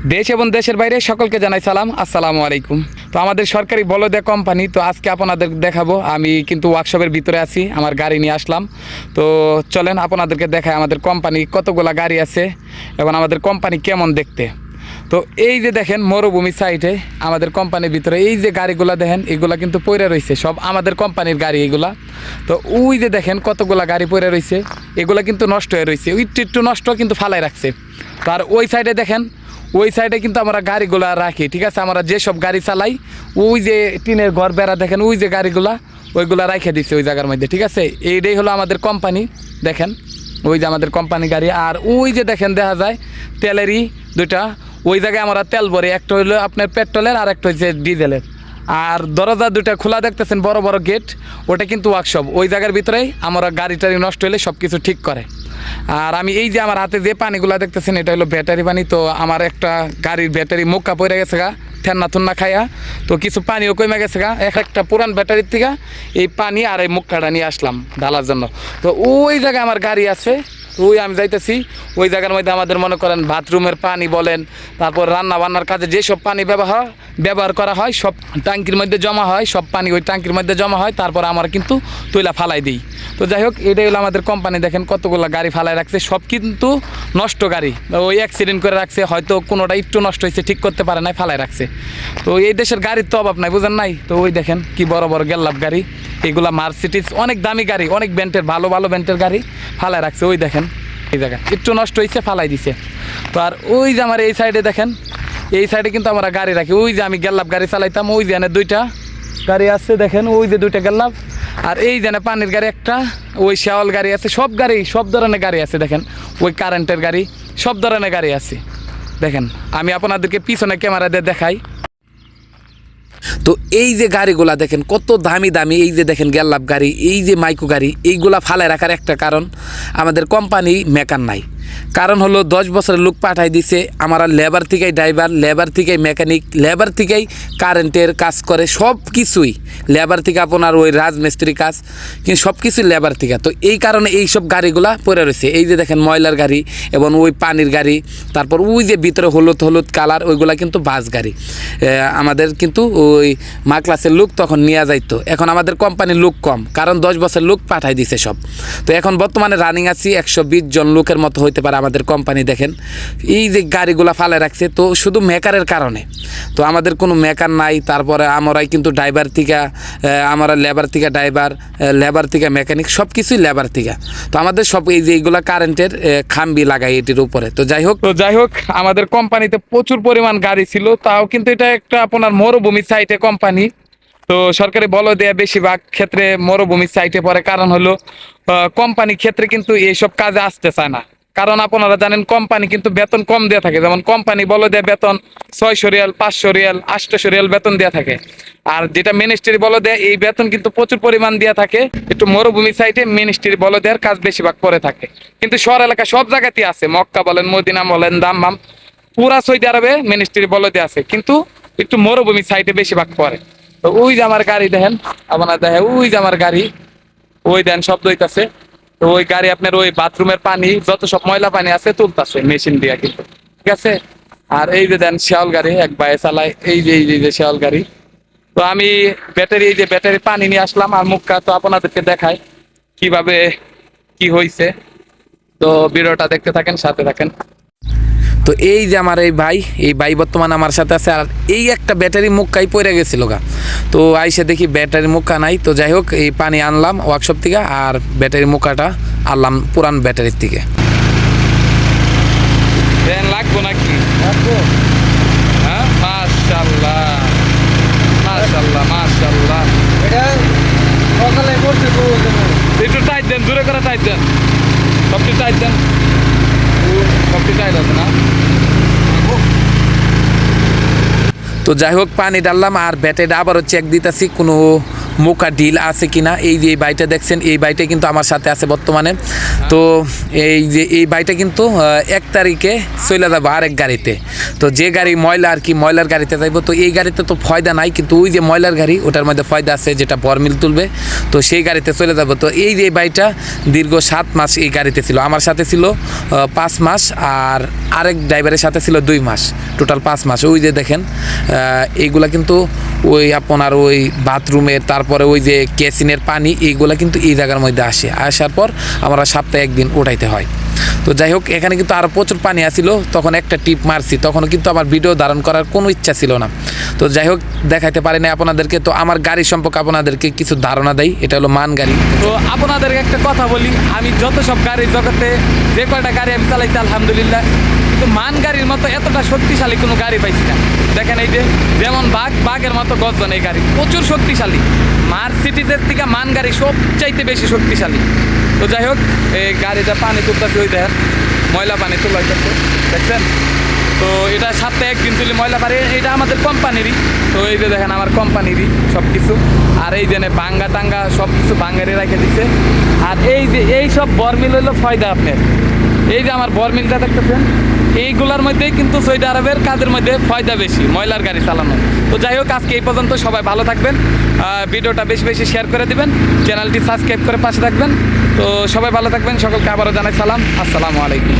দেশ এবং দেশের বাইরে সকলকে জানাই সালাম, আসসালামু আলাইকুম। তো আমাদের সরকারি বলদে কোম্পানি, তো আজকে আপনাদের দেখাবো। আমি কিন্তু ওয়ার্কশপের ভিতরে আছি, আমার গাড়ি নিয়ে আসলাম। তো চলেন আপনাদেরকে দেখায় আমাদের কোম্পানি কতগুলা গাড়ি আছে এবং আমাদের কোম্পানি কেমন দেখতে। তো এই যে দেখেন মরুভূমি সাইডে আমাদের কোম্পানির ভিতরে এই যে গাড়িগুলো দেখেন, এগুলা কিন্তু পড়ে রয়েছে, সব আমাদের কোম্পানির গাড়ি এগুলা। তো ওই যে দেখেন কতগুলা গাড়ি পড়ে রয়েছে, এগুলা কিন্তু নষ্ট হয়ে রয়েছে, একটু নষ্ট কিন্তু ফালাই রাখছে। তো আর ওই সাইডে দেখেন, ওই সাইডে কিন্তু আমরা গাড়িগুলা রাখি, ঠিক আছে। আমরা যেসব গাড়ি চালাই, ওই যে টিনের ঘর বেড়া দেখেন, ওই যে গাড়িগুলা ওইগুলা রাখে দিচ্ছে ওই জায়গার মধ্যে, ঠিক আছে। এইটাই হলো আমাদের কোম্পানি, দেখেন ওই যে আমাদের কোম্পানি গাড়ি। আর ওই যে দেখেন দেখা যায় তেলেরই দুইটা, ওই জায়গায় আমরা তেল ভরি, একটা হইলো আপনার পেট্রোলের আর একটা হচ্ছে ডিজেলের। আর দরজা দুইটা খোলা দেখতেছেন, বড় বড় গেট, ওটা কিন্তু ওয়ার্কশপ। ওই জায়গার ভিতরেই আমরা গাড়ি টাড়ি নষ্ট হলে সব কিছু ঠিক করে। আর আমি এই যে আমার হাতে যে পানিগুলো দেখতেছেন, এটা হলো ব্যাটারি পানি। তো আমার একটা গাড়ির ব্যাটারি মুক্কা পড়ে গেছে গা, ঠেন্না থুন্না খাইয়া, তো কিছু পানিও কমে গেছে গা। একটা পুরান ব্যাটারির থেকে এই পানি আর এই মুক্কাটা নিয়ে আসলাম ঢালার জন্য। তো ওই জায়গায় আমার গাড়ি আছে, তো ওই আমি যাইতেছি ওই জায়গার মধ্যে। আমাদের মনে করেন বাথরুমের পানি বলেন, তারপর রান্না বান্নার কাজে যেসব পানি ব্যবহার করা হয় সব ট্যাঙ্কির মধ্যে জমা হয়, সব পানি ওই ট্যাঙ্কির মধ্যে জমা হয়, তারপর আমরা কিন্তু তুইলা ফালাই দিই। তো যাই হোক, এটাই হলো আমাদের কোম্পানি। দেখেন কতগুলো গাড়ি ফালাই রাখছে, সব কিন্তু নষ্ট গাড়ি, ওই অ্যাক্সিডেন্ট করে রাখছে, হয়তো কোনোটা একটু নষ্ট হয়েছে, ঠিক করতে পারে নাই, ফালাই রাখছে। তো এই দেশের গাড়ির তো অভাব নাই, বুঝেন নাই। তো ওই দেখেন কি বড় বড় গেল্লাপ গাড়ি, এগুলা মার্সিডিজ, অনেক দামি গাড়ি, অনেক ব্যান্ডের, ভালো ভালো ব্যান্ডের গাড়ি ফালাই রাখছে। ওই দেখেন এই জায়গায় একটু নষ্ট হয়েছে, ফালাই দিছে। তো আর ওই যে আমার এই সাইডে দেখেন, এই সাইডে কিন্তু আমরা গাড়ি রাখি। ওই যে আমি গেল্লাপ গাড়ি চালাইতাম, ওই যে দুইটা গাড়ি আছে দেখেন, ওই যে দুইটা গেল্লাপ। আর এই যে পানির গাড়ি একটা, ওই শেওয়াল গাড়ি আছে, সব গাড়ি সব ধরনের গাড়ি আছে দেখেন, ওই কারেন্টের গাড়ি, সব ধরনের গাড়ি আছে দেখেন। আমি আপনাদেরকে পিছনে ক্যামেরা দিয়ে দেখাই। তো এই যে গাড়িগুলা দেখেন কত দামি দামি, এই যে দেখেন গেল্লাপ গাড়ি, এই যে মাইকো গাড়ি, এইগুলা ফালায় রাখার একটা কারণ, আমাদের কোম্পানি মেকার নাই। কারণ হলো 10 বছরের লোক পাঠাই দিছে, আমরা লেবার থেকেই ড্রাইভার, লেবার থেকেই মেকানিক, লেবার থেকেই কারেন্টের কাজ করে, সব কিছুই লেবার থেকে, আপনার ওই রাজমিস্ত্রি কাজ, কিন্তু সব কিছুই লেবার থেকে। তো এই কারণে এই সব গাড়িগুলা পড়ে রয়েছে। এই যে দেখেন ময়লার গাড়ি এবং ওই পানির গাড়ি, তারপর ওই যে ভিতরে হলুদ হলুদ কালার, ওইগুলা কিন্তু বাস গাড়ি। আমাদের কিন্তু ওই মা ক্লাসের লোক তখন নিয়ে যাইতো, এখন আমাদের কোম্পানির লোক কম, কারণ 10 বছর লোক পাঠাই দিছে সব। তো এখন বর্তমানে রানিং আছি 120 জন লোকের মতো হইতে পারে আমাদের কোম্পানি। দেখেন এই যে গাড়িগুলা ফালে রাখছে, তো শুধু মেকারের কারণে। তো আমাদের কোনো মেকার নাই, তারপরে আমরাই কিন্তু ড্রাইভার থেকে, আমরা লেবার থেকে ড্রাইভার, লেবার থেকে মেকানিক, সব কিছুই লেবার থেকে। তো আমাদের সব এই যে এইগুলা কারেন্টের খাম্বি লাগাই এটির উপরে। তো যাই হোক আমাদের কোম্পানিতে প্রচুর পরিমাণ গাড়ি ছিল, তাও কিন্তু এটা একটা আপনার মরুভূমি সাইটে কোম্পানি। তো সরকারি বল দেয়া বেশিরভাগ ক্ষেত্রে মরুভূমির সাইটে পড়ে, কারণ হলো কোম্পানি ক্ষেত্রে কিন্তু এইসব কাজে আসতে চায় না। কারণ আপনারা জানেন কোম্পানি কিন্তু বেতন কম দেওয়া থাকে, যেমন কোম্পানি বল দেয়া বেতন 600 রিয়াল, 500 রিয়াল, 800 রিয়াল বেতন দেওয়া থাকে। আর যেটা মিনিস্ট্রি বল দেয়, এই বেতন কিন্তু প্রচুর পরিমাণ দেওয়া থাকে। একটু মরুভূমি সাইটে মিনিস্ট্রি বল দেওয়ার কাজ বেশিরভাগ করে থাকে, কিন্তু শহর এলাকা সব জায়গাতেই আছে, মক্কা বলেন, মদিনা বলেন, দাম্মাম, পুরা সৌদি আরবে মিনিস্ট্রি বল দেওয়া আছে, কিন্তু একটু মরুভূমি সাইটে বেশিরভাগ পড়ে। তো ওই যে আমার গাড়ি দেখেন, আপনার দেখেন ওই যে আমার গাড়ি, ওই দেন শব্দ হইতাছে। তো ওই গাড়ি আপনার ওই বাথরুমের পানি, যত সব ময়লা পানি আছে তুলতাছে মেশিন দিয়া, কিন্তু ঠিক আছে। আর এই যে দেন শেওয়াল গাড়ি, এক বায়ে চালায়, এই যে শেওয়াল গাড়ি। তো আমি এই যে ব্যাটারি পানি নিয়ে আসলাম, আর মুখটা তো আপনাদেরকে দেখাই কিভাবে কি হয়েছে। তো ভিডিওটা দেখতে থাকেন, সাথে থাকেন। তো এই যে আমার এই ভাই বর্তমানে আমার সাথে আছে। আর এই একটা ব্যাটারি মুক্কাই পড়ে গেছিল গা, তো আইসে দেখি ব্যাটারি মুক্কা নাই। তো যাই হোক, এই পানি আনলাম ওয়ার্কশপ থেকে, আর ব্যাটারি মুক্কাটা আনলাম পুরান ব্যাটারির থেকে। লাগবো নাকি? হ্যাঁ, মাশাআল্লাহ মাশাআল্লাহ মাশাআল্লাহ। এটা সকালে করতে তো একটু টাইট দেন, জোরে করে টাইট দেন, সবচেয়ে টাইট দেন, সবচেয়ে টাইট আছে না। তো যাই হোক, পানি ডাললাম আর ব্যাটারিটা আবারও চেক দিতেছি কোনো মোকা ডিল আছে কিনা। এই যে এই বাইটা দেখছেন, এই বাইটা কিন্তু আমার সাথে আছে বর্তমানে। তো এই যে এই বাইটা কিন্তু 1 তারিখে চলে যাবো আরেক গাড়িতে। তো যে গাড়ি ময়লা আর কি, ময়লার গাড়িতে যাইবো। তো এই গাড়িতে তো ফয়দা নাই, কিন্তু ওই যে ময়লার গাড়ি ওটার মধ্যে ফয়দা আছে, যেটা বরমিল তুলবে। তো সেই গাড়িতে চলে যাব। তো এই যে বাইটা দীর্ঘ 7 মাস এই গাড়িতে ছিল, আমার সাথে ছিল 5 মাস, আর আরেক ড্রাইভারের সাথে ছিল 2 মাস, টোটাল 5 মাস। ওই যে দেখেন এইগুলা কিন্তু ওই আপনার ওই বাথরুমের, তারপরে ওই যে কেসিনের পানি, এইগুলা কিন্তু এই জায়গার মধ্যে আসে। আসার পর আমরা সপ্তাহে 1 দিন উঠাইতে হয়। তো যাই হোক, এখানে কিন্তু আরও প্রচুর পানি আসছিল। তখন একটা টিপ মারছি, তখনও কিন্তু আমার ভিডিও ধারণ করার কোনো ইচ্ছা ছিল না। তো যাই হোক, দেখাইতে পারি না আপনাদেরকে। তো আমার গাড়ি সম্পর্কে আপনাদেরকে কিছু ধারণা দেই। এটা হলো মান গাড়ি। তো আপনাদেরকে একটা কথা বলি, আমি যত সব গাড়ি জগতে যে কয়টা গাড়ি আমি চালাইছি আলহামদুলিল্লাহ, কিন্তু মান গাড়ির মতো এতটা শক্তিশালী কোনো গাড়ি পাইছি না। দেখেন এই যে যেমন বাঘের মতো গর্জন, এই গাড়ি প্রচুর শক্তিশালী। মার্সিডিজের থেকে মান গাড়ি সবচাইতে বেশি শক্তিশালী। তো যাই হোক, এই গাড়িটা পানি তুলতেছে, ওই দেখেন ময়লা পানি তোলা হইতেছে, দেখছেন। তো এটা সপ্তাহে 1 দিন তুলি ময়লা পানি, এটা আমাদের কোম্পানিরই। তো এই যে দেখেন আমার কোম্পানিরই সব কিছু। আর এই যে বাঙ্গা টাঙ্গা সব কিছু বাঙ্গারে রেখে দিচ্ছে। আর এই যে এই সব বরমিল হইলো ফয়দা আপনার। এই যে আমার বরমিলটা দেখতেছেন, এইগুলোর মধ্যেই কিন্তু সৌদি আরবের কাজের মধ্যে ফয়দা বেশি, ময়লার গাড়ি চালানো। তো যাই হোক, আজকে এই পর্যন্ত। সবাই ভালো থাকবেন, ভিডিওটা বেশি বেশি শেয়ার করে দিবেন, চ্যানেলটি সাবস্ক্রাইব করে পাশে থাকবেন। তো সবাই ভালো থাকবেন, সকলকে আবারও জানাই সালাম, আসসালামু আলাইকুম।